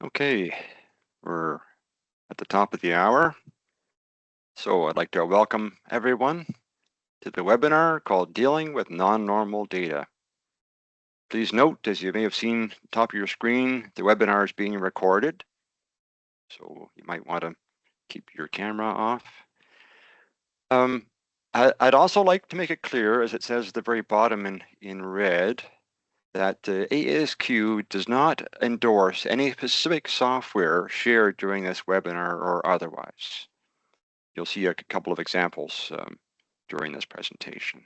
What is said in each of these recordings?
Okay, we're at the top of the hour. So I'd like to welcome everyone to the webinar called Dealing with Non-Normal Data. Please note, as you may have seen top of your screen, the webinar is being recorded. So you might want to keep your camera off. I'd also like to make it clear, as it says at the very bottom in red, that AESQ does not endorse any specific software shared during this webinar or otherwise. You'll see a couple of examples during this presentation.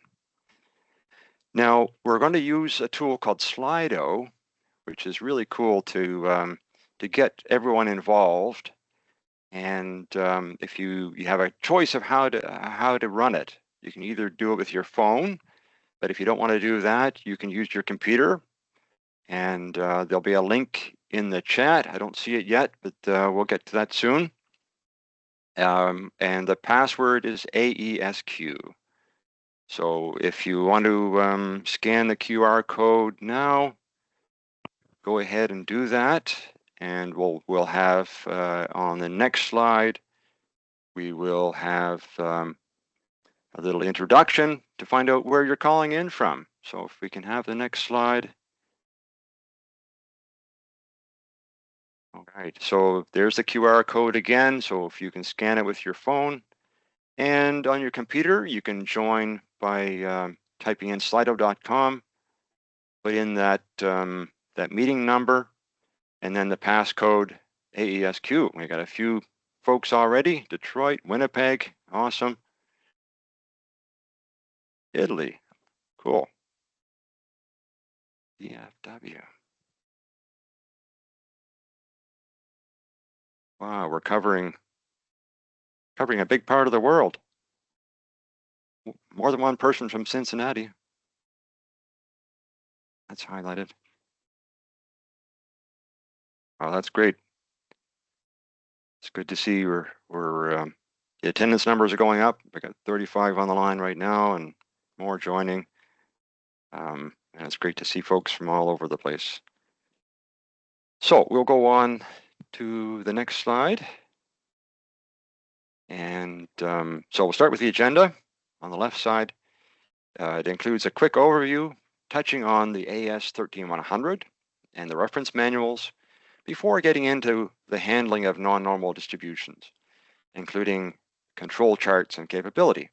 Now, we're going to use a tool called Slido, which is really cool to get everyone involved. And if you have a choice of how to run it, you can either do it with your phone, but if you don't want to do that, you can use your computer. And there'll be a link in the chat. I don't see it yet, but we'll get to that soon. And the password is AESQ. So if you want to scan the QR code now, go ahead and do that. And we'll have on the next slide, we will have a little introduction to find out where you're calling in from. So if we can have the next slide. All right, so there's the QR code again. So if you can scan it with your phone, and on your computer, you can join by typing in slido.com, put in that meeting number, and then the passcode AESQ. We got a few folks already. Detroit, Winnipeg, awesome. Italy, cool. DFW. Wow, we're covering a big part of the world. More than one person from Cincinnati. That's highlighted. Oh, that's great. It's good to see the attendance numbers are going up. We got 35 on the line right now and more joining. And it's great to see folks from all over the place. So we'll go on to the next slide. And so we'll start with the agenda on the left side. It includes a quick overview touching on the AS 13100 and the reference manuals before getting into the handling of non-normal distributions, including control charts and capability.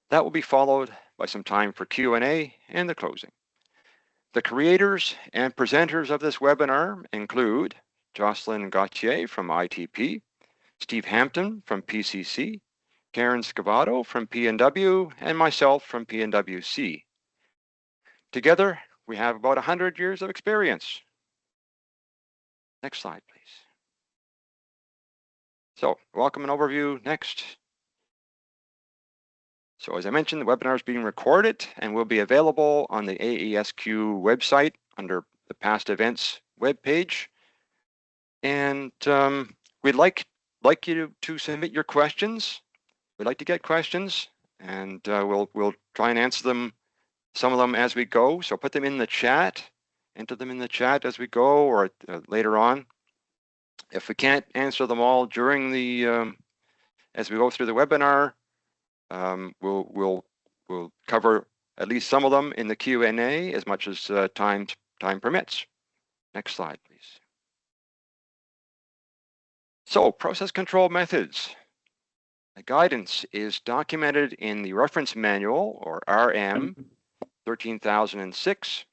That will be followed by some time for Q&A and the closing. The creators and presenters of this webinar include Jocelyn Gauthier from ITP, Steve Hampton from PCC, Karen Scavato from PNW, and myself from PNWC. Together, we have about 100 years of experience. Next slide, please. So, welcome and overview next. So as I mentioned, the webinar is being recorded and will be available on the AESQ website under the past events webpage. And we'd like you to submit your questions. We'd like to get questions, and we'll try and answer them, some of them as we go. So put them in the chat, enter them in the chat as we go, or later on. If we can't answer them all during the as we go through the webinar, we'll cover at least some of them in the Q&A as much as time permits. Next slide, please. So, process control methods. The guidance is documented in the reference manual, or RM 13006.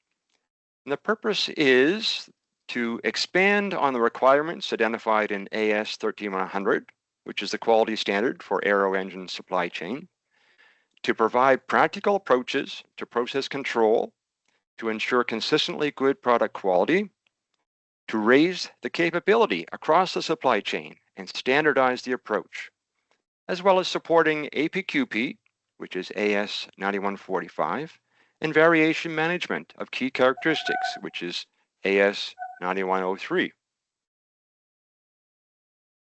And the purpose is to expand on the requirements identified in AS 13100, which is the quality standard for aero engine supply chain, to provide practical approaches to process control, to ensure consistently good product quality, to raise the capability across the supply chain and standardize the approach, as well as supporting APQP, which is AS 9145, and variation management of key characteristics, which is AS 9103.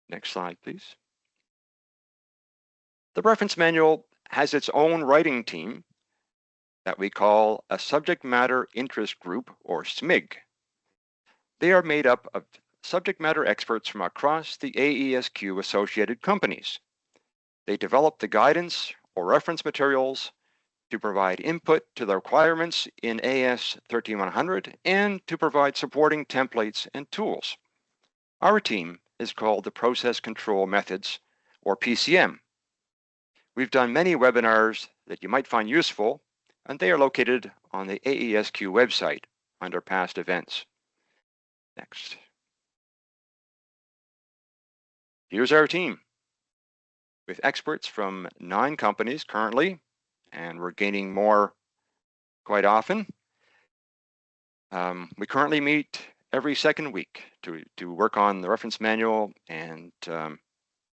Next slide, please. The reference manual has its own writing team that we call a Subject Matter Interest Group, or SMIG. They are made up of subject matter experts from across the AESQ associated companies. They develop the guidance or reference materials to provide input to the requirements in AS 13100 and to provide supporting templates and tools. Our team is called the Process Control Methods, or PCM. We've done many webinars that you might find useful, and they are located on the AESQ website under past events. Next. Here's our team with experts from 9 companies currently, and we're gaining more quite often. We currently meet every second week to work on the reference manual and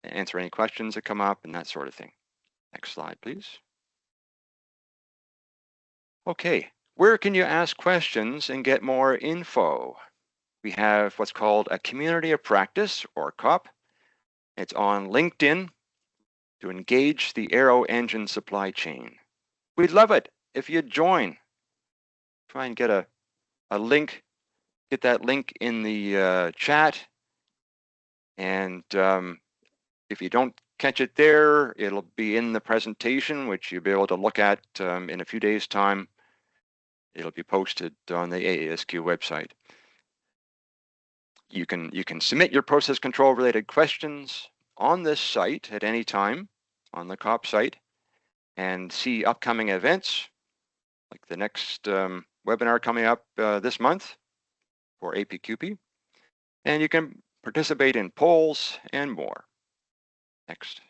answer any questions that come up and that sort of thing. Next slide, please. Okay, where can you ask questions and get more info? We have what's called a Community of Practice, or COP. It's on LinkedIn to engage the aero engine supply chain. We'd love it if you'd join. Try and get a link, get that link in the chat. And if you don't catch it there, it'll be in the presentation, which you'll be able to look at in a few days' time. It'll be posted on the AESQ website. You can submit your process control related questions on this site at any time on the COP site and see upcoming events like the next webinar coming up this month for APQP. And you can participate in polls and more. Next.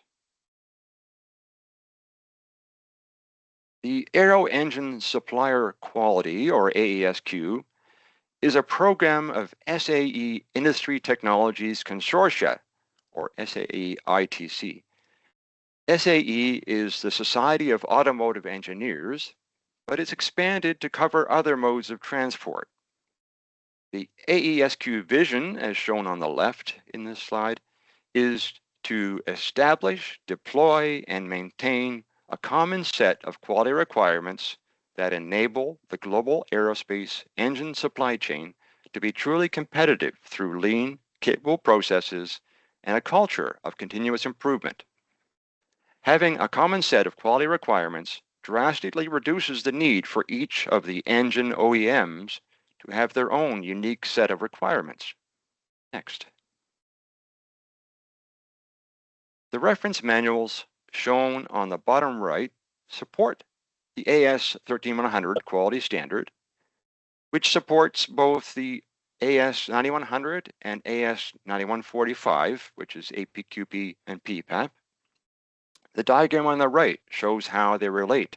The Aero Engine Supplier Quality, or AESQ, is a program of SAE Industry Technologies Consortia, or SAE ITC. SAE is the Society of Automotive Engineers, but it's expanded to cover other modes of transport. The AESQ vision, as shown on the left in this slide, is to establish, deploy, and maintain a common set of quality requirements that enable the global aerospace engine supply chain to be truly competitive through lean, capable processes and a culture of continuous improvement. Having a common set of quality requirements drastically reduces the need for each of the engine OEMs to have their own unique set of requirements. Next. The reference manuals shown on the bottom right support the AS 13100 quality standard, which supports both the AS 9100 and AS 9145, which is APQP and PPAP. The diagram on the right shows how they relate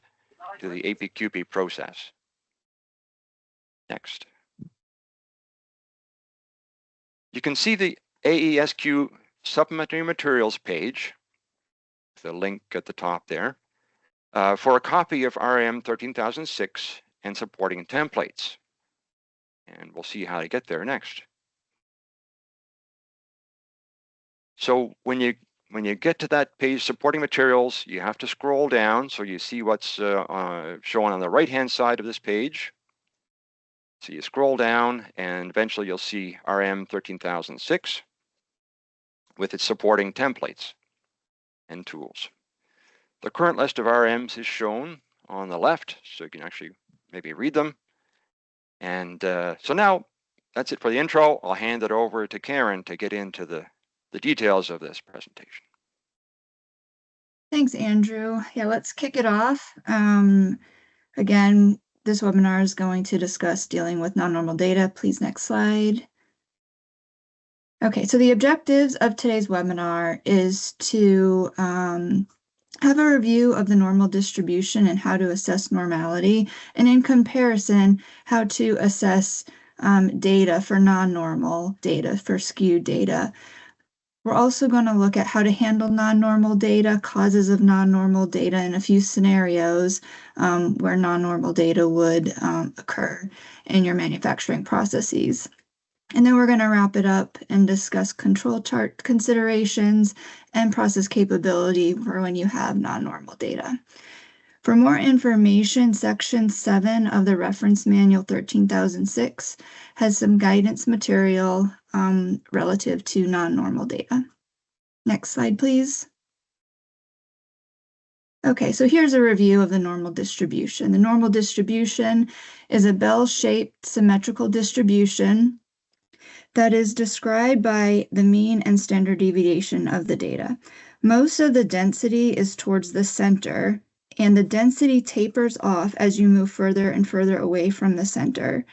to the APQP process. Next. You can see the AESQ supplementary materials page, the link at the top there, for a copy of RM 13006 and supporting templates. And we'll see how to get there next. So when you get to that page, supporting materials, you have to scroll down so you see what's shown on the right-hand side of this page. So you scroll down and eventually you'll see RM 13006 with its supporting templates and tools. The current list of RMs is shown on the left, so you can actually maybe read them. And so now that's it for the intro. I'll hand it over to Karen to get into the details of this presentation. Thanks, Andrew. Yeah, let's kick it off. Again, this webinar is going to discuss dealing with non-normal data. Please, next slide. Okay, so the objectives of today's webinar is to have a review of the normal distribution and how to assess normality, and in comparison, how to assess data for non-normal data, for skewed data. We're also going to look at how to handle non-normal data, causes of non-normal data, and a few scenarios where non-normal data would occur in your manufacturing processes. And then we're going to wrap it up and discuss control chart considerations and process capability for when you have non-normal data. For more information, Section 7 of the Reference Manual 13,006 has some guidance material relative to non-normal data. Next slide, please. Okay, so here's a review of the normal distribution. The normal distribution is a bell-shaped symmetrical distribution that is described by the mean and standard deviation of the data. Most of the density is towards the center, and the density tapers off as you move further and further away from the center.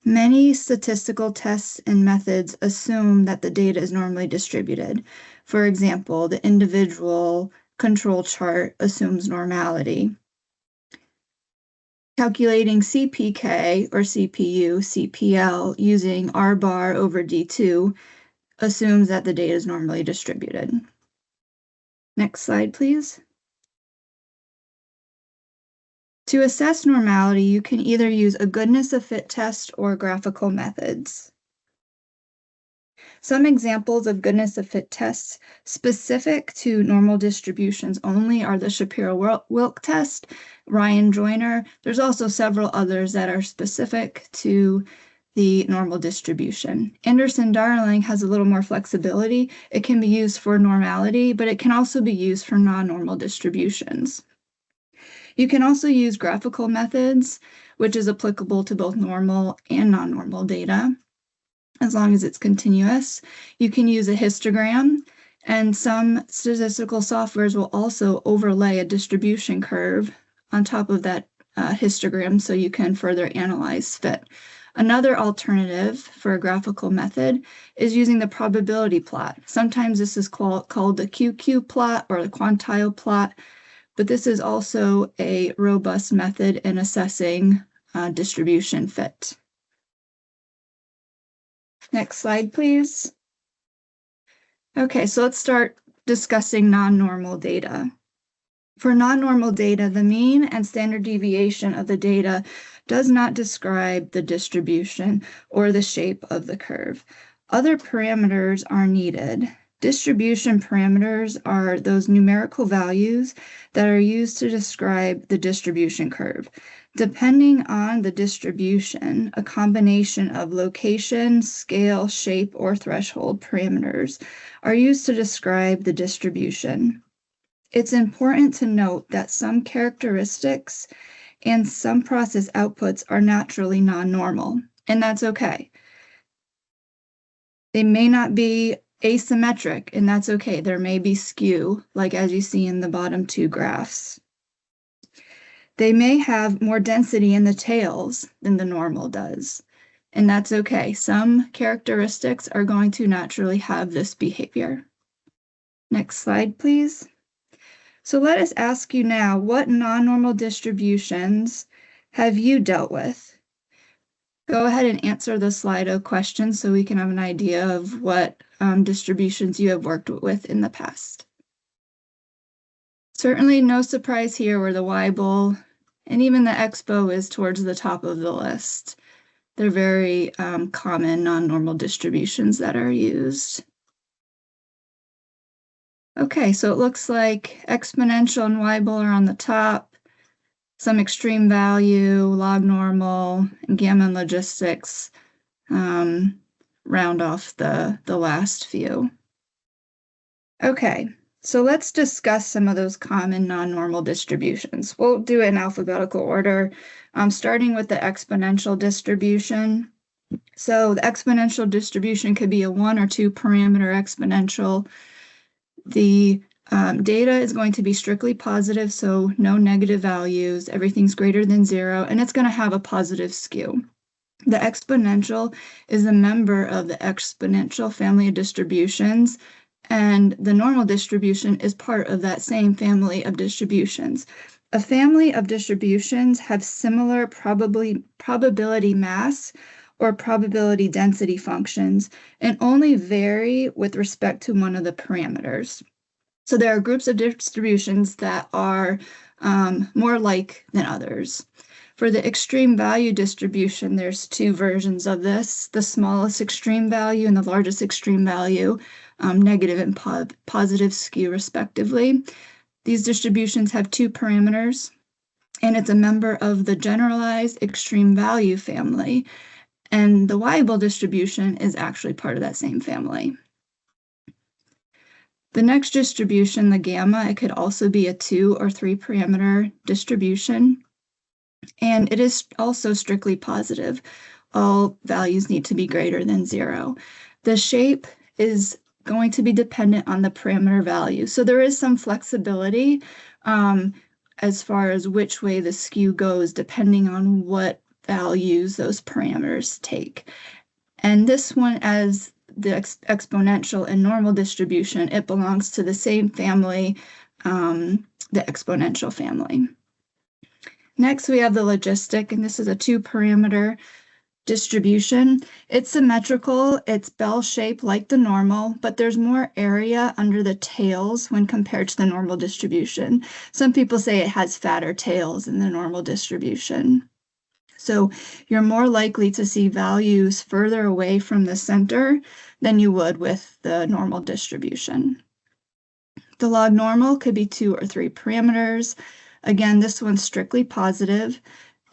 Many statistical tests and methods assume that the data is normally distributed. For example, the individual control chart assumes normality. Calculating CPK or CPU, CPL using R bar over D2 assumes that the data is normally distributed. Next slide, please. To assess normality, you can either use a goodness of fit test or graphical methods. Some examples of goodness of fit tests specific to normal distributions only are the Shapiro-Wilk test, Ryan-Joyner. There's also several others that are specific to the normal distribution. Anderson-Darling has a little more flexibility. It can be used for normality, but it can also be used for non-normal distributions. You can also use graphical methods, which is applicable to both normal and non-normal data, as long as it's continuous. You can use a histogram, and some statistical softwares will also overlay a distribution curve on top of that histogram so you can further analyze fit. Another alternative for a graphical method is using the probability plot. Sometimes this is called the QQ plot or the quantile plot, but this is also a robust method in assessing distribution fit. Next slide, please. Okay, so let's start discussing non-normal data. For non-normal data, the mean and standard deviation of the data does not describe the distribution or the shape of the curve. Other parameters are needed. Distribution parameters are those numerical values that are used to describe the distribution curve. Depending on the distribution, a combination of location, scale, shape, or threshold parameters are used to describe the distribution. It's important to note that some characteristics and some process outputs are naturally non-normal, and that's okay. They may not be asymmetric, and that's okay. There may be skew, like as you see in the bottom two graphs. They may have more density in the tails than the normal does, and that's okay. Some characteristics are going to naturally have this behavior. Next slide, please. So let us ask you now, what non-normal distributions have you dealt with? Go ahead and answer the Slido question so we can have an idea of what distributions you have worked with in the past. Certainly no surprise here where the Weibull and even the Expo is towards the top of the list. They're very common non-normal distributions that are used. Okay, so it looks like exponential and Weibull are on the top, some extreme value, log normal, and gamma and logistics round off the last few. Okay, so let's discuss some of those common non-normal distributions. We'll do it in alphabetical order, starting with the exponential distribution. So the exponential distribution could be a 1 or 2 parameter exponential. The data is going to be strictly positive, so no negative values. Everything's greater than 0, and it's going to have a positive skew. The exponential is a member of the exponential family of distributions, and the normal distribution is part of that same family of distributions. A family of distributions have similar probability mass or probability density functions and only vary with respect to one of the parameters. So there are groups of distributions that are more like than others. For the extreme value distribution, there's 2 versions of this, the smallest extreme value and the largest extreme value, negative and positive skew respectively. These distributions have 2 parameters. and it's a member of the generalized extreme value family. And the Weibull distribution is actually part of that same family. The next distribution, the gamma, it could also be a 2 or 3 parameter distribution. And it is also strictly positive. All values need to be greater than 0. The shape is going to be dependent on the parameter value. So there is some flexibility as far as which way the skew goes, depending on what values those parameters take. And this one, as the exponential and normal distribution, it belongs to the same family, the exponential family. Next, we have the logistic, and this is a 2-parameter distribution. It's symmetrical, it's bell-shaped like the normal, but there's more area under the tails when compared to the normal distribution. Some people say it has fatter tails than the normal distribution. So you're more likely to see values further away from the center than you would with the normal distribution. The log normal could be 2 or 3 parameters. Again, this one's strictly positive,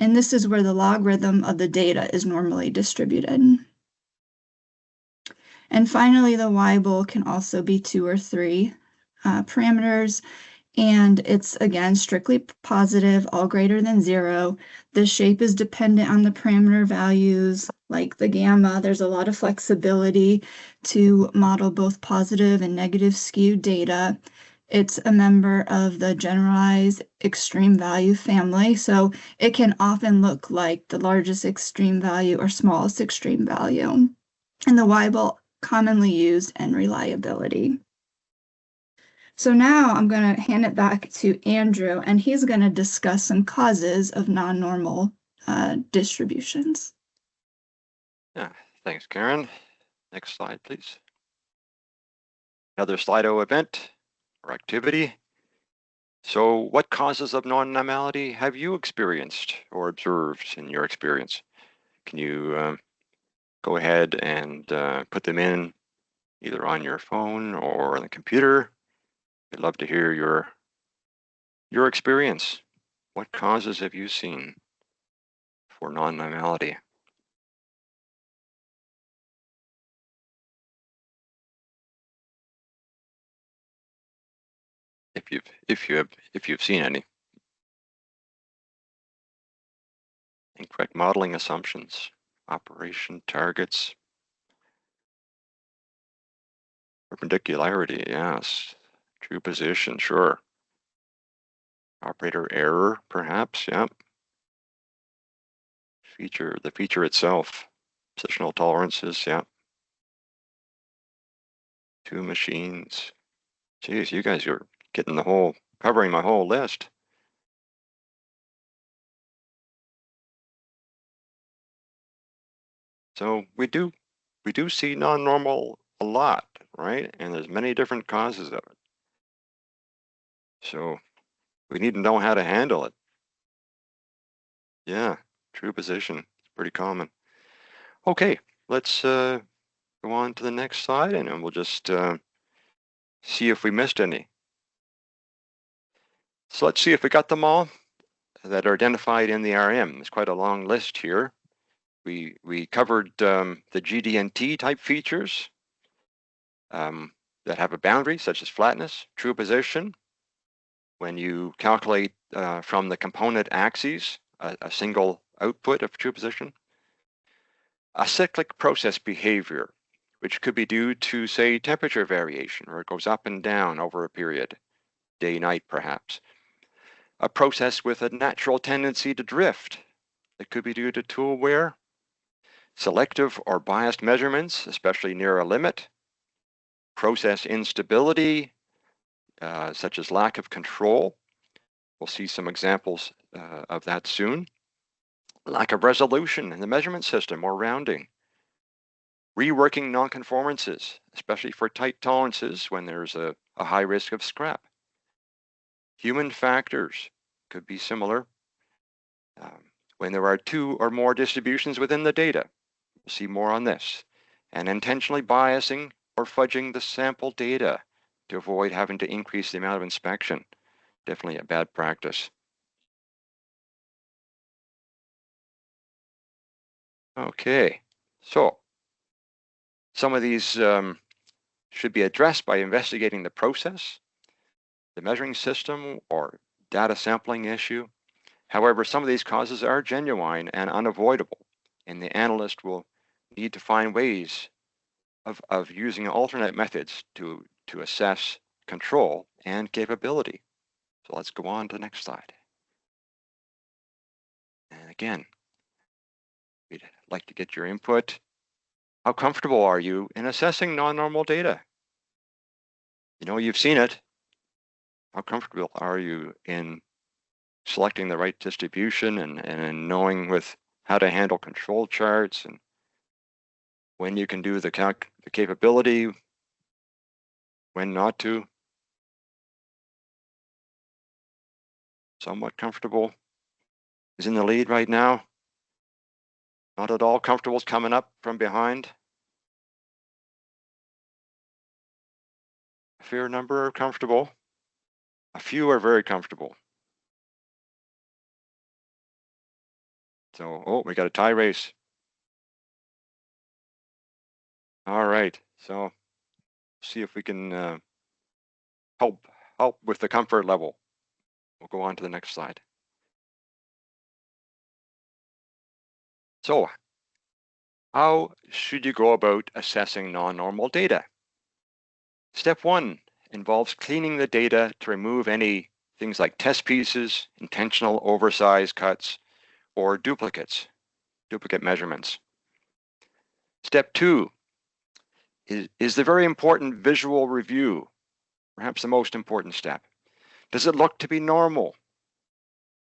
and this is where the logarithm of the data is normally distributed. And finally, the Weibull can also be 2 or 3 parameters, and it's, again, strictly positive, all greater than 0. The shape is dependent on the parameter values, like the gamma. There's a lot of flexibility to model both positive and negative skewed data. It's a member of the generalized extreme value family, so it can often look like the largest extreme value or smallest extreme value. And the Weibull commonly used in reliability. So now I'm going to hand it back to Andrew, and he's going to discuss some causes of non-normal distributions. Yeah, thanks, Karen. Next slide, please. Another Slido event or activity. So what causes of non-normality have you experienced or observed in your experience? Can you go ahead and put them in either on your phone or on the computer? I'd love to hear your experience. What causes have you seen for non-normality? If you've seen any. Incorrect modeling assumptions, operation targets, perpendicularity, yes. True position, sure. Operator error, perhaps, yeah. The feature itself, positional tolerances, yeah. Two machines. Geez, you guys are getting covering my whole list. So we do see non-normal a lot, right? And there's many different causes of it. So we need to know how to handle it. Yeah, true position. It's pretty common. Okay, let's go on to the next slide, and then we'll just see if we missed any. So let's see if we got them all that are identified in the RM. There's quite a long list here. We covered the GD&T type features that have a boundary, such as flatness, true position. When you calculate from the component axes, a single output of true position. A cyclic process behavior, which could be due to, say, temperature variation, or it goes up and down over a period, day-night perhaps. A process with a natural tendency to drift. It could be due to tool wear. Selective or biased measurements, especially near a limit. Process instability, such as lack of control. We'll see some examples of that soon. Lack of resolution in the measurement system or rounding. Reworking nonconformances, especially for tight tolerances when there's a high risk of scrap. Human factors could be similar. When there are 2 or more distributions within the data, we'll see more on this. And intentionally biasing or fudging the sample data to avoid having to increase the amount of inspection. Definitely a bad practice. Okay, so some of these should be addressed by investigating the process, the measuring system, or data sampling issue. However, some of these causes are genuine and unavoidable, and the analyst will need to find ways of using alternate methods to assess control and capability. So let's go on to the next slide. And again, we'd like to get your input. How comfortable are you in assessing non-normal data? You know, you've seen it. How comfortable are you in selecting the right distribution and in knowing with how to handle control charts and when you can do the capability, when not to? Somewhat comfortable. Is in the lead right now. Not at all comfortable coming up from behind. A fair number are comfortable. A few are very comfortable. So, oh, we got a tie race. All right, so see if we can help with the comfort level. We'll go on to the next slide. So, how should you go about assessing non-normal data? Step 1 involves cleaning the data to remove any things like test pieces, intentional oversized cuts, or duplicate measurements. Step 2 is the very important visual review, perhaps the most important step. Does it look to be normal?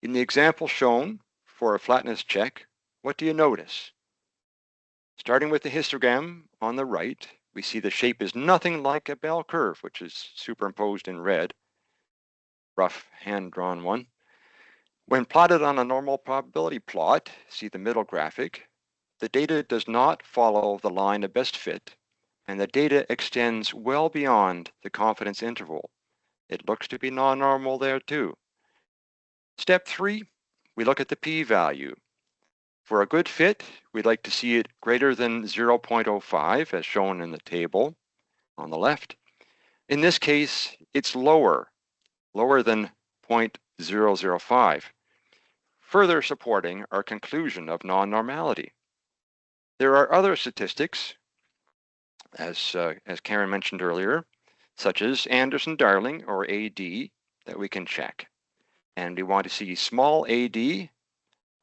In the example shown for a flatness check, what do you notice? Starting with the histogram on the right, we see the shape is nothing like a bell curve, which is superimposed in red, rough hand-drawn one. When plotted on a normal probability plot, see the middle graphic, the data does not follow the line of best fit, and the data extends well beyond the confidence interval. It looks to be non-normal there too. Step 3, we look at the p-value. For a good fit, we'd like to see it greater than 0.05, as shown in the table on the left. In this case, it's lower than 0.005, further supporting our conclusion of non-normality. There are other statistics, as Karen mentioned earlier, such as Anderson-Darling, or AD, that we can check. And we want to see small AD,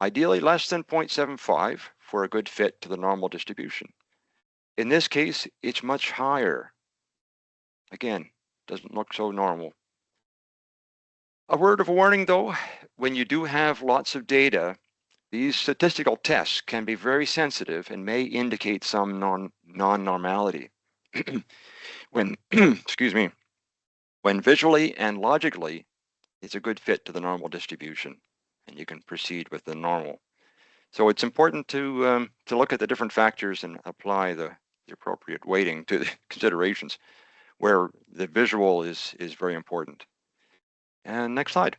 ideally less than 0.75 for a good fit to the normal distribution. In this case, it's much higher. Again, doesn't look so normal. A word of warning though, when you do have lots of data, these statistical tests can be very sensitive and may indicate some non-normality. When, excuse me, when visually and logically, it's a good fit to the normal distribution and you can proceed with the normal. So it's important to look at the different factors and apply the appropriate weighting to the considerations where the visual is very important. And next slide.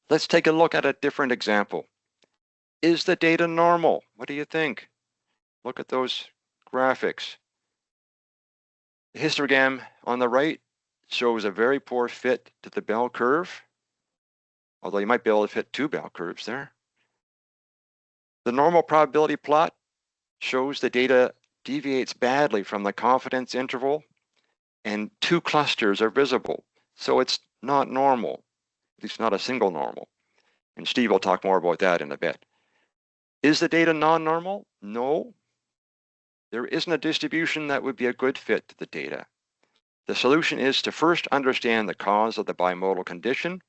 Let's take a look at a different example. Is the data normal? What do you think? Look at those graphics. The histogram on the right shows a very poor fit to the bell curve, although you might be able to fit two bell curves there. The normal probability plot shows the data deviates badly from the confidence interval and two clusters are visible. So it's not normal, at least not a single normal. And Steve will talk more about that in a bit. Is the data non-normal? No. There isn't a distribution that would be a good fit to the data. The solution is to first understand the cause of the bimodal condition,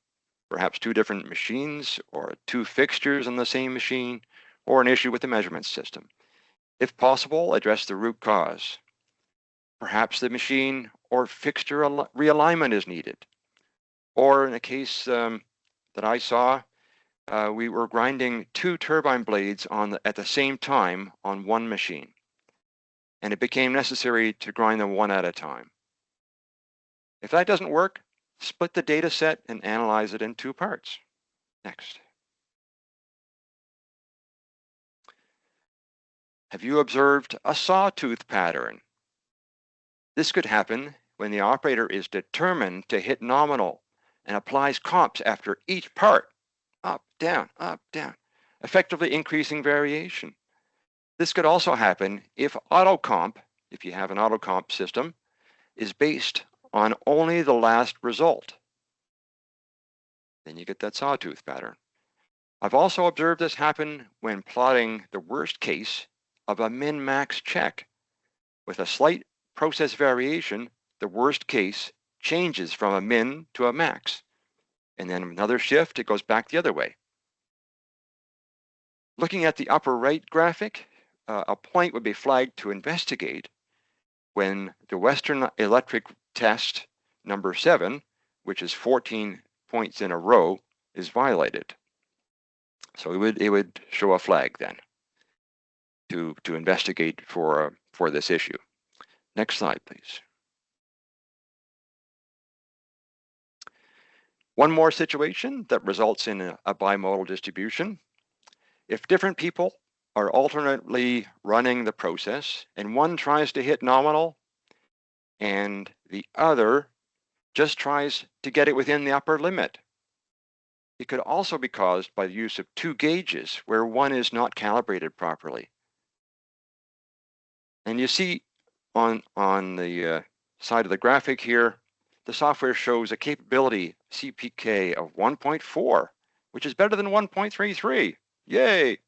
perhaps two different machines or two fixtures on the same machine, or an issue with the measurement system. If possible, address the root cause. Perhaps the machine or fixture realignment is needed. Or in a case that I saw, we were grinding two turbine blades at the same time on one machine. And it became necessary to grind them one at a time. If that doesn't work, split the data set and analyze it in two parts. Next. Have you observed a sawtooth pattern? This could happen when the operator is determined to hit nominal and applies comps after each part, up, down, effectively increasing variation. This could also happen if autocomp, if you have an autocomp system, is based on only the last result. Then you get that sawtooth pattern. I've also observed this happen when plotting the worst case of a min-max check. With a slight process variation, the worst case changes from a min to a max. And then another shift, it goes back the other way. Looking at the upper right graphic, a point would be flagged to investigate when the Western Electric test number 7, which is 14 points in a row, is violated. So it would show a flag then to investigate for this issue. Next slide, please. One more situation that results in a bimodal distribution. If different people are alternately running the process and one tries to hit nominal and the other just tries to get it within the upper limit. It could also be caused by the use of two gauges where one is not calibrated properly. And you see on the side of the graphic here, the software shows a capability CPK of 1.4, which is better than 1.33. Yay!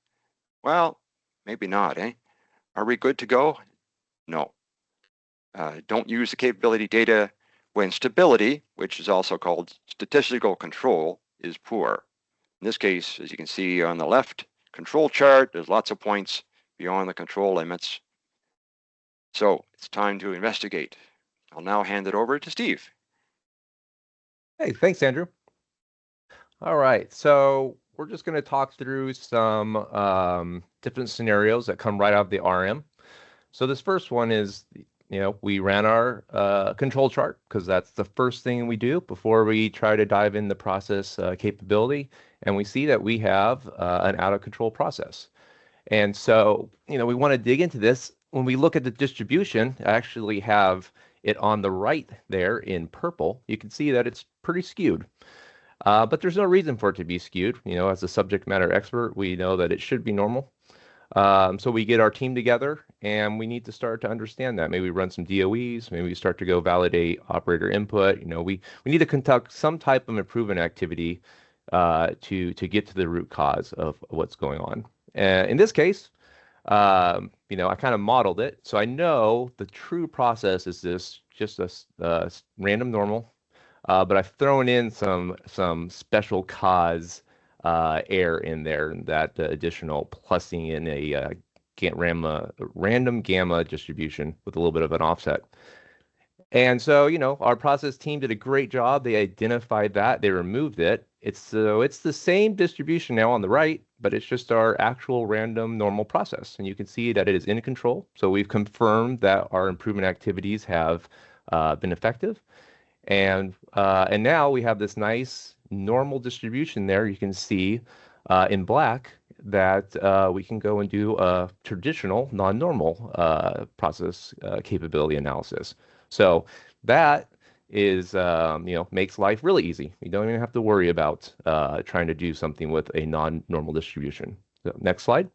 Well, maybe not, eh? Are we good to go? No. Don't use the capability data when stability, which is also called statistical control, is poor. In this case, as you can see on the left control chart, there's lots of points beyond the control limits. So it's time to investigate. I'll now hand it over to Steve. Hey, thanks, Andrew. All right, so we're just going to talk through some different scenarios that come right out of the RM. So this first one is, we ran our control chart because that's the first thing we do before we try to dive in the process capability. And we see that we have an out of control process. And so, we want to dig into this. When we look at the distribution, I actually have it on the right there in purple. You can see that it's pretty skewed. But there's no reason for it to be skewed. As a subject matter expert, we know that it should be normal. So we get our team together and we need to start to understand that. Maybe run some DOEs, maybe we start to go validate operator input. We need to conduct some type of improvement activity to get to the root cause of what's going on. In this case, I kind of modeled it. So I know the true process is just a random normal, but I've thrown in some special cause error in there, and that additional plussing in a random gamma distribution with a little bit of an offset. And so, our process team did a great job. They identified that, they removed it. It's the same distribution now on the right, but it's just our actual random normal process. And you can see that it is in control. So we've confirmed that our improvement activities have been effective. And now we have this nice normal distribution there. You can see in black that we can go and do a traditional non-normal process capability analysis. So that is, makes life really easy. You don't even have to worry about trying to do something with a non-normal distribution. So, next slide.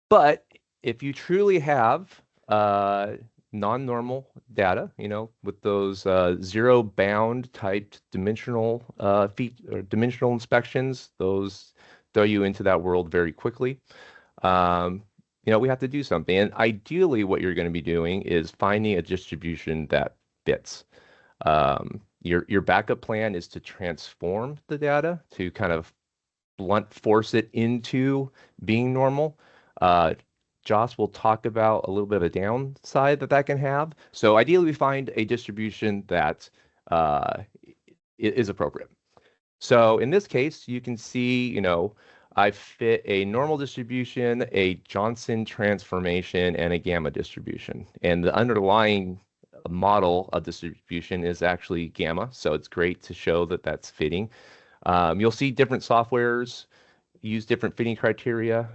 But if you truly have non-normal data, with those zero bound typed dimensional dimensional inspections, those throw you into that world very quickly. We have to do something. And ideally, what you're going to be doing is finding a distribution that fits. Your backup plan is to transform the data to kind of blunt force it into being normal. Joss will talk about a little bit of a downside that can have. So ideally, we find a distribution that is appropriate. So in this case, you can see, I fit a normal distribution, a Johnson transformation, and a gamma distribution. And the underlying model of distribution is actually gamma. So it's great to show that that's fitting. You'll see different softwares use different fitting criteria.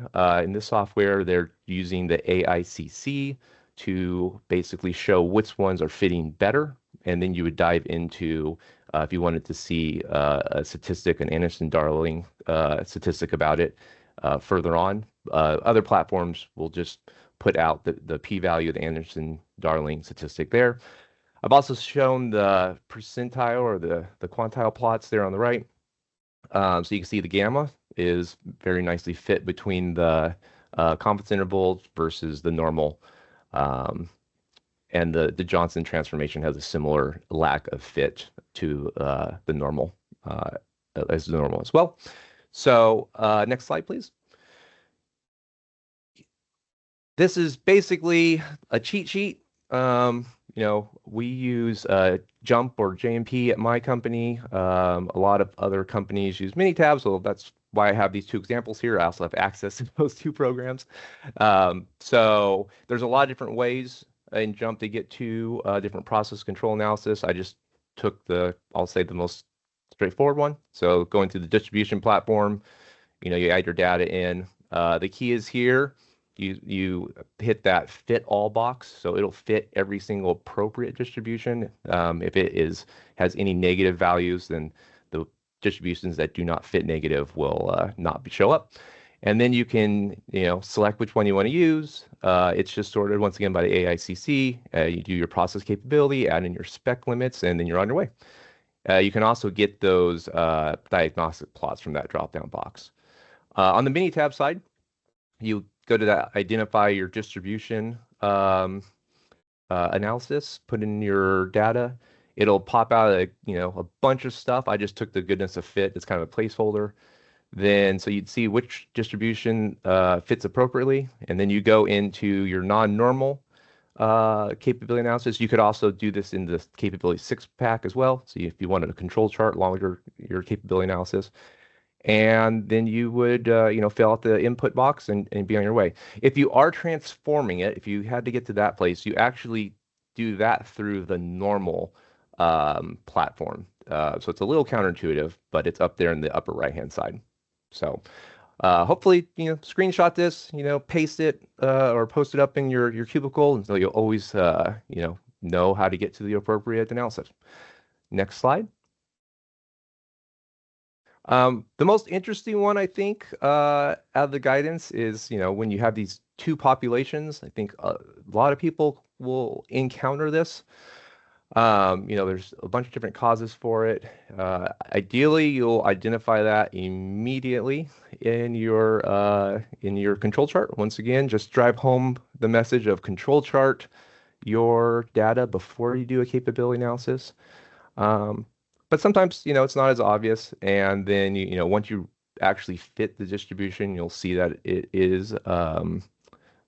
In this software, they're using the AESQ to basically show which ones are fitting better. And then you would dive into, if you wanted to see a statistic, an Anderson-Darling statistic about it further on. Other platforms will just put out the p-value of the Anderson-Darling statistic there. I've also shown the percentile or the quantile plots there on the right. So you can see the gamma is very nicely fit between the confidence intervals versus the normal. And the Johnson transformation has a similar lack of fit to the normal as well. So next slide, please. This is basically a cheat sheet. We use Jump or JMP at my company. A lot of other companies use Minitab, so that's why I have these two examples here. I also have access to those two programs. So there's a lot of different ways in Jump to get to different process control analysis. I just took I'll say the most straightforward one. So going through the distribution platform, you add your data in. The key is here. You hit that fit all box, so it'll fit every single appropriate distribution. If it has any negative values, then the distributions that do not fit negative will not show up. And then you can select which one you want to use. It's just sorted once again by the AESQ. You do your process capability, add in your spec limits, and then you're on your way. You can also get those diagnostic plots from that drop-down box. On the Minitab side, you go to that identify your distribution analysis, put in your data. It'll pop out a bunch of stuff. I just took the goodness of fit. It's kind of a placeholder. Then so you'd see which distribution fits appropriately, and then you go into your non-normal capability analysis. You could also do this in the capability 6-pack as well. So if you wanted a control chart along with your capability analysis. And then you would, fill out the input box and be on your way. If you are transforming it, if you had to get to that place, you actually do that through the normal platform. So it's a little counterintuitive, but it's up there in the upper right-hand side. So hopefully, screenshot this, paste it or post it up in your cubicle, and so you'll always, know how to get to the appropriate analysis. Next slide. The most interesting one, I think, out of the guidance is, when you have these two populations, I think a lot of people will encounter this. There's a bunch of different causes for it. Ideally, you'll identify that immediately in your control chart. Once again, just drive home the message of control chart your data before you do a capability analysis. But sometimes, it's not as obvious. And then, once you actually fit the distribution, you'll see that it is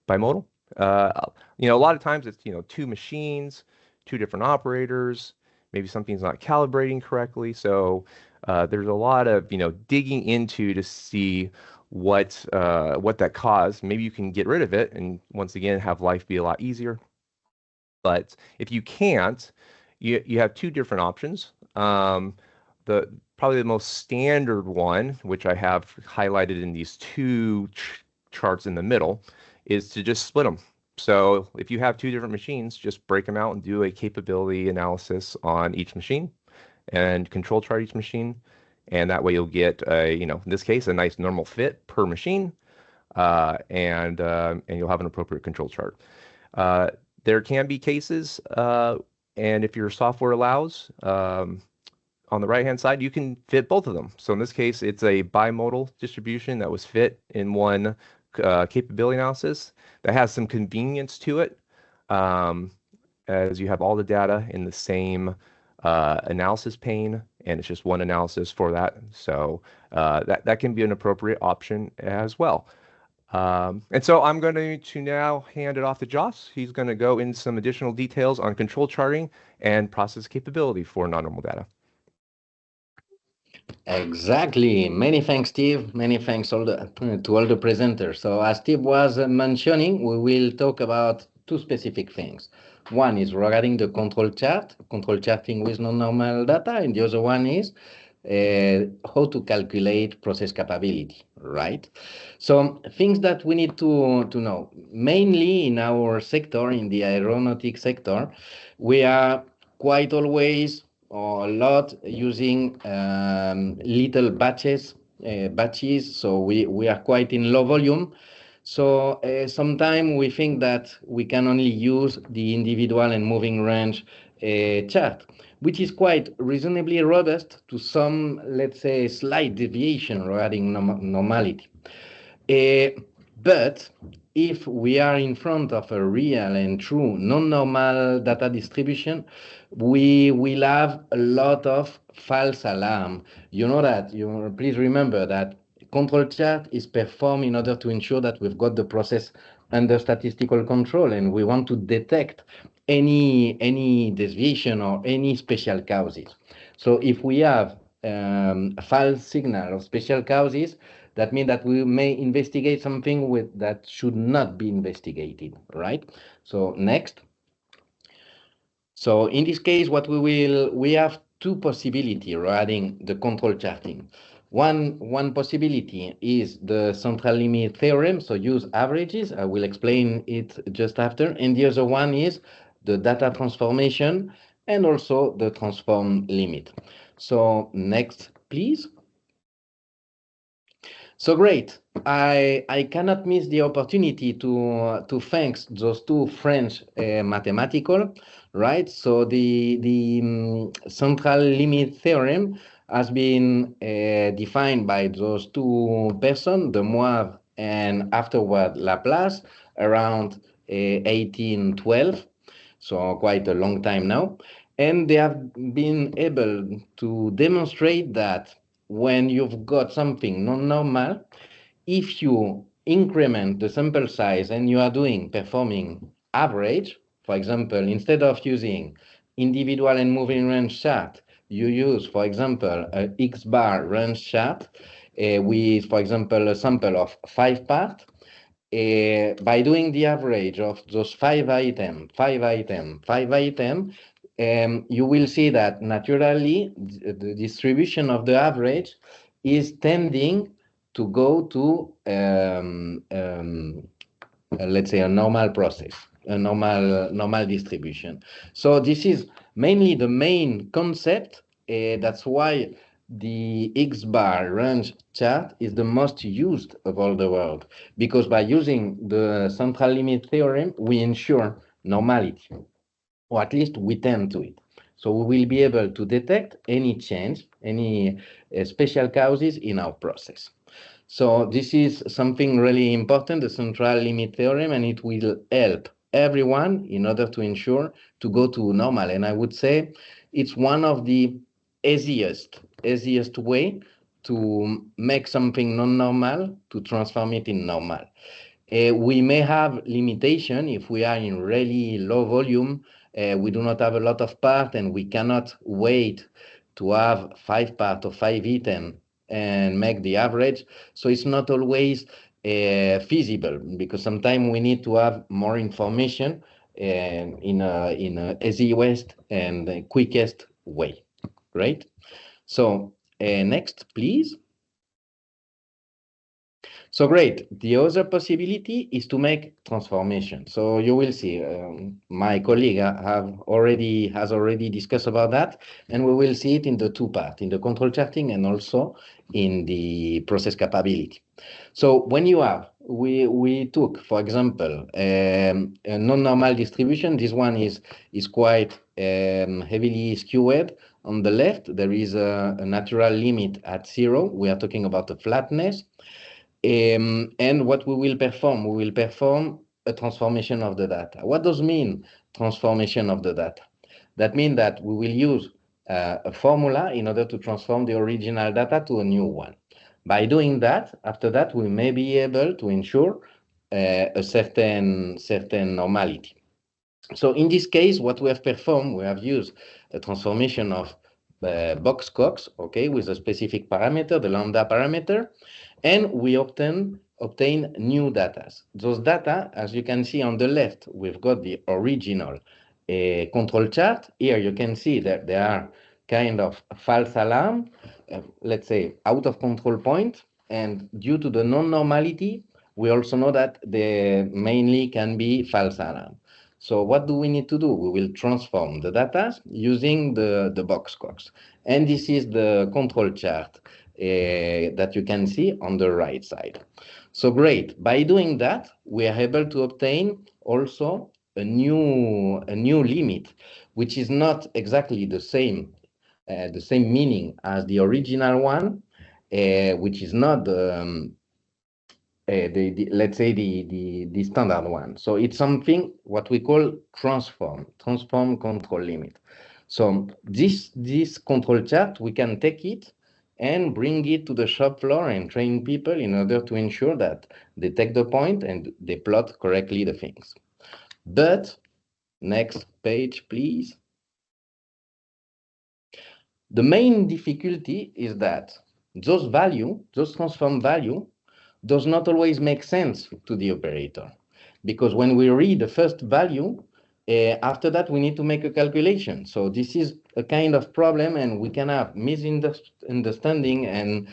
bimodal. A lot of times it's, two machines, two different operators, maybe something's not calibrating correctly. So there's a lot of, digging into to see what that caused. Maybe you can get rid of it and once again, have life be a lot easier. But if you can't, you have two different options. Probably the most standard one, which I have highlighted in these two charts in the middle, is to just split them. So if you have two different machines, just break them out and do a capability analysis on each machine and control chart each machine. And that way you'll get in this case, a nice normal fit per machine, and you'll have an appropriate control chart. There can be cases, and if your software allows, on the right-hand side, you can fit both of them. So in this case, it's a bimodal distribution that was fit in one capability analysis that has some convenience to it, as you have all the data in the same analysis pane, and it's just one analysis for that. So that can be an appropriate option as well. And so I'm going to now hand it off to Joss. He's going to go into some additional details on control charting and process capability for non-normal data. Exactly. Many thanks, Steve. Many thanks to all the presenters. So as Steve was mentioning, we will talk about two specific things. One is regarding the control charting with non-normal data, and the other one is how to calculate process capability, right? So things that we need to know, mainly in our sector, in the aeronautic sector, we are quite always or a lot using little batches. So we are quite in low volume. So sometimes we think that we can only use the individual and moving range chart, which is quite reasonably robust to some, let's say, slight deviation regarding normality. But if we are in front of a real and true non-normal data distribution, we will have a lot of false alarm. You know that, please remember that control chart is performed in order to ensure that we've got the process under statistical control, and we want to detect any deviation or any special causes. So if we have a false signal of special causes, that means that we may investigate something that should not be investigated, right? So next. So in this case, we have two possibilities regarding the control charting. One possibility is the central limit theorem, so use averages. I will explain it just after. And the other one is the data transformation and also the transform limit. So next, please. So great. I cannot miss the opportunity to thank those two French mathematical, right? So the central limit theorem has been defined by those two persons, de Moivre and afterward Laplace, around 1812. So quite a long time now. And they have been able to demonstrate that when you've got something non-normal, if you increment the sample size and you are performing average, for example, instead of using individual and moving range chart, you use, for example, a X bar range chart with, for example, a sample of 5 parts. By doing the average of those 5 items, you will see that naturally the distribution of the average is tending to go to, let's say, a normal process, a normal distribution. So this is mainly the main concept. That's why the X bar range chart is the most used of all the world, because by using the central limit theorem, we ensure normality, or at least we tend to it. So we will be able to detect any change, any special causes in our process. So this is something really important, the central limit theorem, and it will help everyone in order to ensure to go to normal. And I would say it's one of the easiest way to make something non-normal to transform it in normal. We may have limitation if we are in really low volume. We do not have a lot of part, and we cannot wait to have 5 part or 5 items and make the average. So it's not always feasible, because sometimes we need to have more information in a easiest and quickest way, right? So next, please. So great. The other possibility is to make transformation. So you will see, my colleague has already discussed about that, and we will see it in the two parts, in the control charting and also in the process capability. So when you have, we took, for example, a non-normal distribution. This one is quite heavily skewed. On the left, there is a natural limit at 0. We are talking about the flatness. And what we will perform a transformation of the data. What does mean transformation of the data? That means that we will use a formula in order to transform the original data to a new one. By doing that, after that, we may be able to ensure a certain normality. So in this case, what we have performed, we have used a transformation of box Cox, okay, with a specific parameter, the lambda parameter, and we obtain new data. Those data, as you can see on the left, we've got the original control chart. Here you can see that there are kind of false alarm. let's say, out of control point. And due to the non-normality, we also know that they mainly can be false alarm. So what do we need to do? We will transform the data using the box clocks. And this is the control chart that you can see on the right side. So great. By doing that, we are able to obtain also a new limit, which is not exactly the same meaning as the original one, which is not let's say the standard one. So it's something what we call transform control limit. So this control chart, we can take it and bring it to the shop floor and train people in order to ensure that they take the point and they plot correctly the things. But next page, please. The main difficulty is that those transform value, does not always make sense to the operator. Because when we read the first value, after that we need to make a calculation. So this is a kind of problem, and we can have misunderstanding and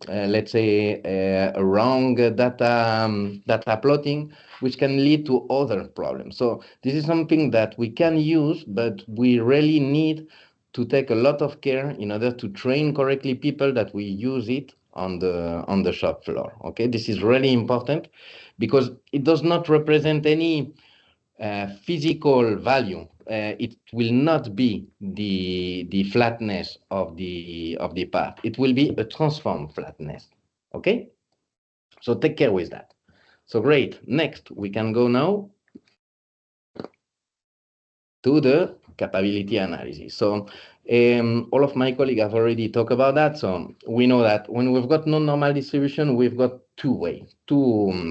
let's say a wrong data plotting, which can lead to other problems. So this is something that we can use, but we really need to take a lot of care in order to train correctly people that we use it on the shop floor. Okay, this is really important because it does not represent any physical value. It will not be the flatness of the part. It will be a transform flatness. Okay, so take care with that. So great. Next, we can go now to the capability analysis. So all of my colleagues have already talked about that. So we know that when we've got non-normal distribution, we've got two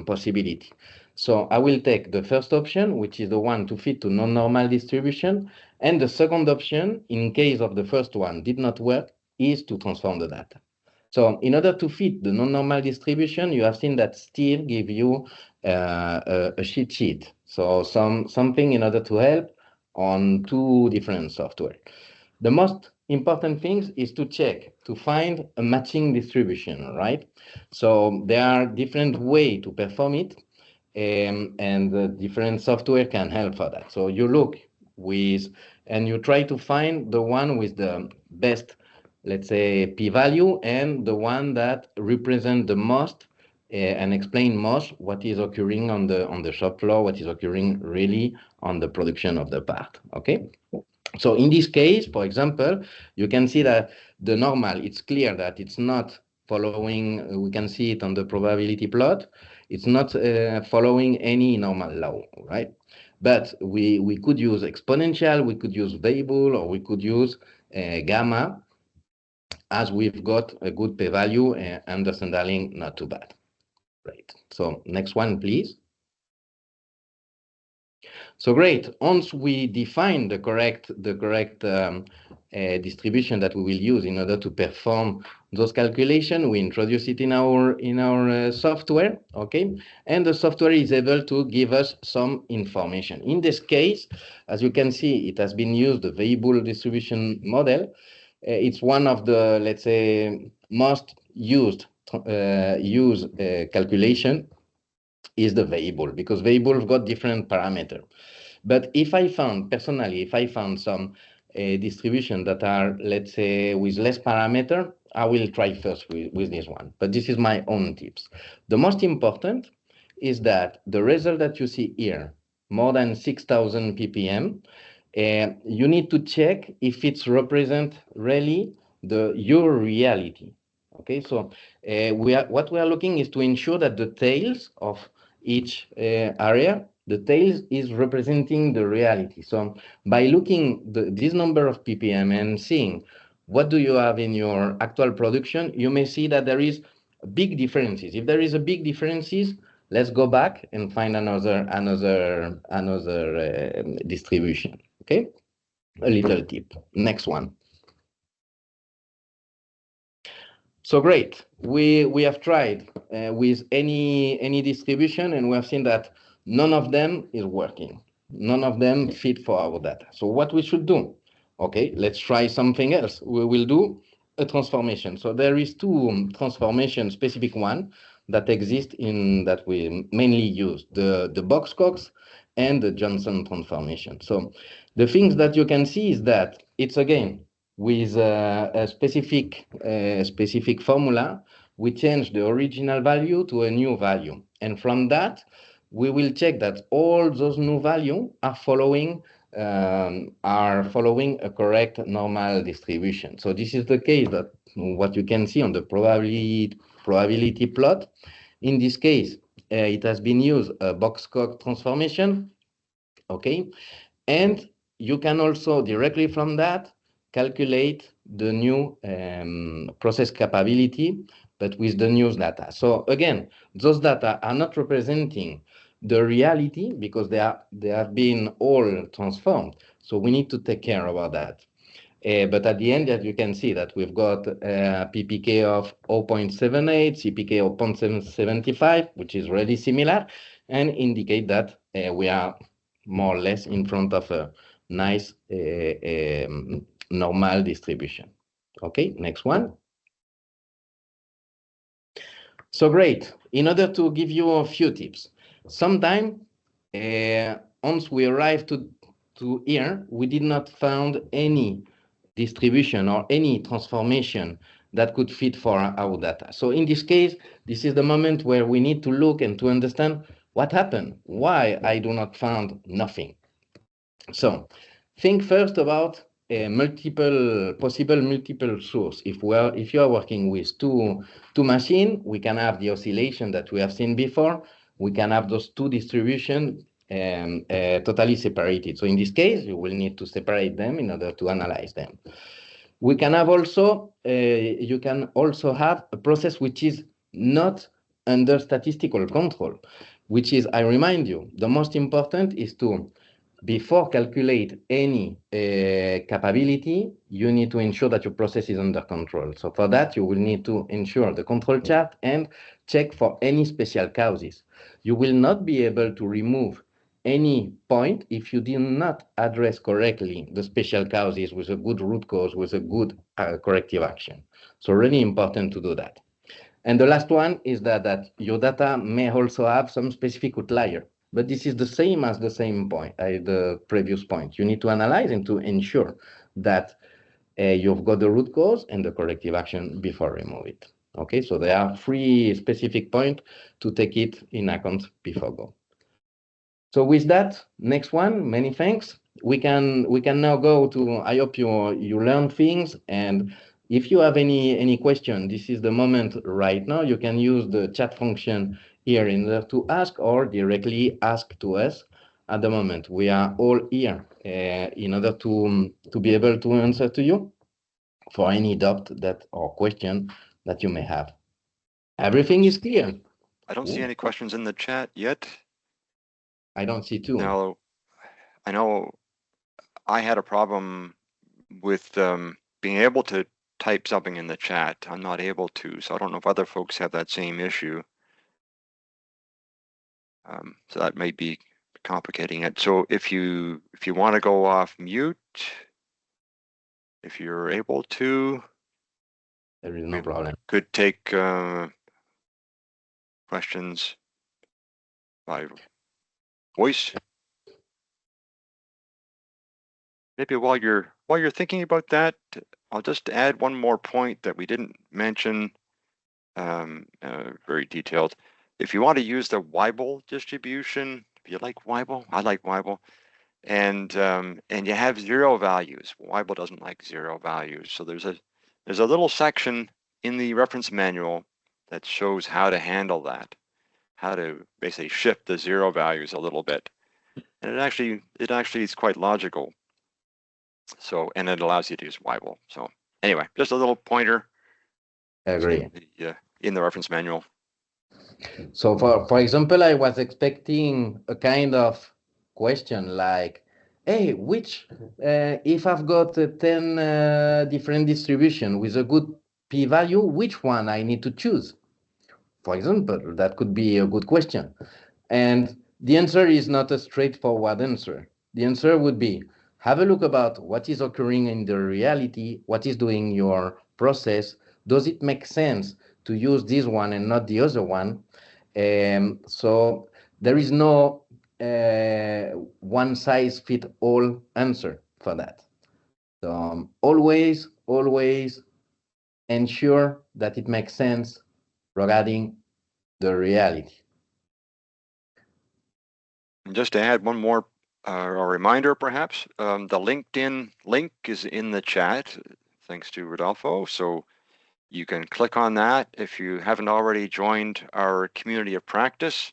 possibilities. So I will take the first option, which is the one to fit to non-normal distribution. And the second option, in case of the first one did not work, is to transform the data. So in order to fit the non-normal distribution, you have seen that still give you a cheat sheet. So something in order to help on two different software. The most important thing is to check, to find a matching distribution, right? So there are different ways to perform it, and the different software can help for that. So you look with, and you try to find the one with the best, let's say, p-value, and the one that represent the most and explain most what is occurring on the shop floor, what is occurring really on the production of the part. Okay. So in this case, for example, you can see that the normal, it's clear that it's not following, we can see it on the probability plot, it's not following any normal law, right? But we could use exponential, we could use variable, or we could use gamma, as we've got a good p-value and the standarding not too bad. Right. So next one, please. So great. Once we define the correct distribution that we will use in order to perform those calculations, we introduce it in our software. Okay, and the software is able to give us some information. In this case, as you can see, it has been used the variable distribution model. It's one of the, let's say, most used calculation is the variable, because variable got different parameters. But if I found some distribution that are, let's say, with less parameter, I will try first with this one. But this is my own tips. The most important is that the result that you see here, more than 6,000 ppm, you need to check if it's represent really your reality. Okay, so what we are looking is to ensure that the tails of each area, the tails is representing the reality. So by looking this number of ppm and seeing what do you have in your actual production, you may see that there is big differences. If there is a big differences, let's go back and find another distribution. Okay, a little tip. Next one. So great. We have tried with any distribution, and we have seen that none of them is working. None of them fit for our data. So what we should do? Okay, let's try something else. We will do a transformation. So there is two transformation, specific one that exist in that we mainly use, the Box-Cox and the Johnson transformation. So the things that you can see is that it's again with a specific formula, we change the original value to a new value. And from that, we will check that all those new values are following a correct normal distribution. So this is the case that what you can see on the probability plot. In this case, it has been used a Box-Cox transformation, okay? And you can also directly from that calculate the new process capability, but with the new data. So again, those data are not representing the reality because they have been all transformed. So we need to take care about that. But at the end, as you can see that we've got PPK of 0.78, CPK of 0.75, which is really similar, and indicate that we are more or less in front of a nice normal distribution. Okay, next one. So great. In order to give you a few tips, sometime once we arrive to here, we did not found any distribution or any transformation that could fit for our data. So in this case, this is the moment where we need to look and to understand what happened, why I do not find nothing. So think first about possible multiple source. If you are working with two machines, we can have the oscillation that we have seen before. We can have those two distributions totally separated. So in this case, you will need to separate them in order to analyze them. We can have also, you can also have a process which is not under statistical control, which is, I remind you, the most important is to, before calculate any capability, you need to ensure that your process is under control. So for that, you will need to ensure the control chart and check for any special causes. You will not be able to remove any point if you do not address correctly the special causes with a good root cause, with a good corrective action. So really important to do that. And the last one is that your data may also have some specific outlier, but this is the same as the same point, the previous point. You need to analyze and to ensure that you've got the root cause and the corrective action before remove it. Okay, so there are 3 specific points to take it in account before go. So with that, next one, many thanks. We can now go to, I hope you learn things, and if you have any question, this is the moment right now. You can use the chat function here in order to ask or directly ask to us at the moment. We are all here in order to be able to answer to you for any doubt that or question that you may have. Everything is clear. I don't see any questions in the chat yet. I don't see too. Now, I know I had a problem with being able to type something in the chat. I'm not able to, so I don't know if other folks have that same issue. So that might be complicating it. So if you want to go off mute, if you're able to, there is no problem. Could take questions by voice. Maybe while you're thinking about that, I'll just add one more point that we didn't mention, very detailed. If you want to use the Weibull distribution, if you like Weibull, I like Weibull, and you have 0 values. Weibull doesn't like 0 values, so there's a little section in the reference manual that shows how to handle that, how to basically shift the 0 values a little bit, and it actually is quite logical. So, and it allows you to use Weibull. So anyway, just a little pointer. I agree. In the reference manual. So for example, I was expecting a kind of question like, hey, which, if I've got 10 different distribution with a good p-value, which one I need to choose? For example, that could be a good question. And the answer is not a straightforward answer. The answer would be, have a look about what is occurring in the reality, what is doing your process, does it make sense to use this one and not the other one? So there is no one size fit all answer for that. So always ensure that it makes sense regarding the reality. And just to add one more a reminder, perhaps, the LinkedIn link is in the chat, thanks to Rodolfo. So you can click on that if you haven't already joined our community of practice.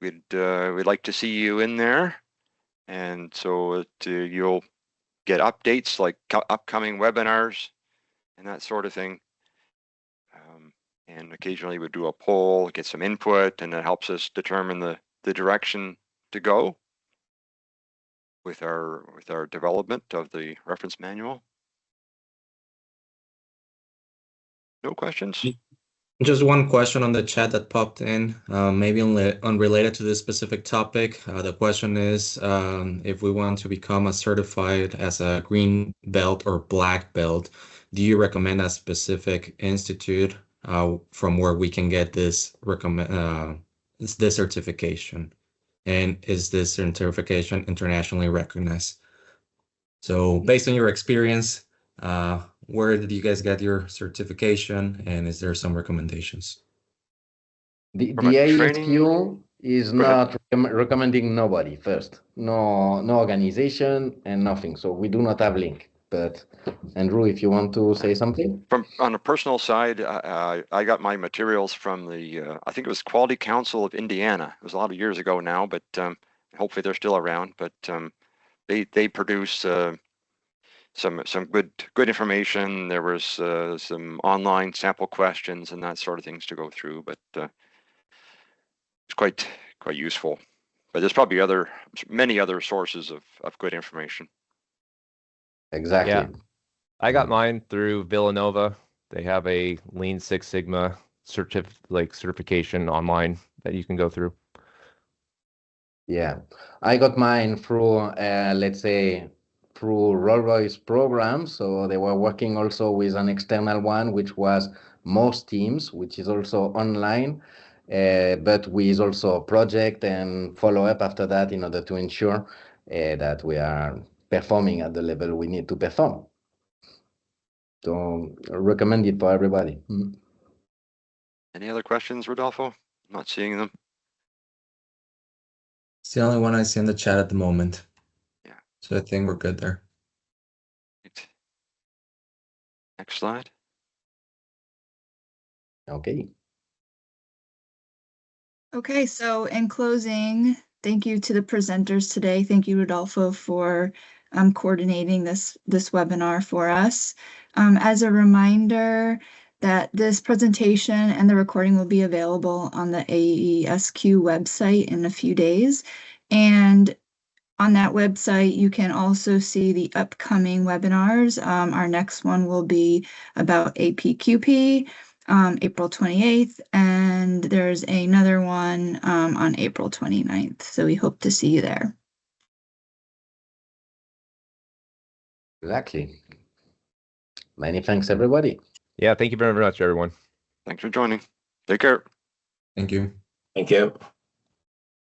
We'd like to see you in there, and so you'll get updates like upcoming webinars and that sort of thing. And occasionally we do a poll, get some input, and that helps us determine the direction to go with our development of the reference manual. No questions? Just one question on the chat that popped in, maybe unrelated to this specific topic. The question is, if we want to become certified as a green belt or black belt, do you recommend a specific institute from where we can get this certification? And is this certification internationally recognized? So based on your experience, where did you guys get your certification, and is there some recommendations? The From a AESQ is Go ahead. not recommending nobody first. No organization and nothing. So we do not have link. But Andrew, if you want to say something. On a personal side, I got my materials from the, I think it was Quality Council of Indiana. It was a lot of years ago now, but hopefully they're still around. But they produce some good information. There was some online sample questions and that sort of things to go through, but it's quite useful. But there's probably many other sources of good information. Exactly. Yeah. I got mine through Villanova. They have a Lean Six Sigma certification online that you can go through. Yeah, I got mine through, let's say, through Rolls-Royce program. So they were working also with an external one, which was most teams, which is also online, but with also project and follow up after that in order to ensure that we are performing at the level we need to perform. So recommend it for everybody. Any other questions, Rodolfo? I'm not seeing them. It's the only one I see in the chat at the moment. Yeah. So I think we're good there. Right. Next slide. Okay. Okay, so in closing, thank you to the presenters today. Thank you, Rodolfo, for coordinating this webinar for us. As a reminder that this presentation and the recording will be available on the AESQ website in a few days. And on that website, you can also see the upcoming webinars. Our next one will be about APQP. April 28th, and there's another one on April 29th. So we hope to see you there. Exactly. Many thanks, everybody. Yeah, thank you very much, everyone. Thanks for joining. Take care. Thank you. Thank you.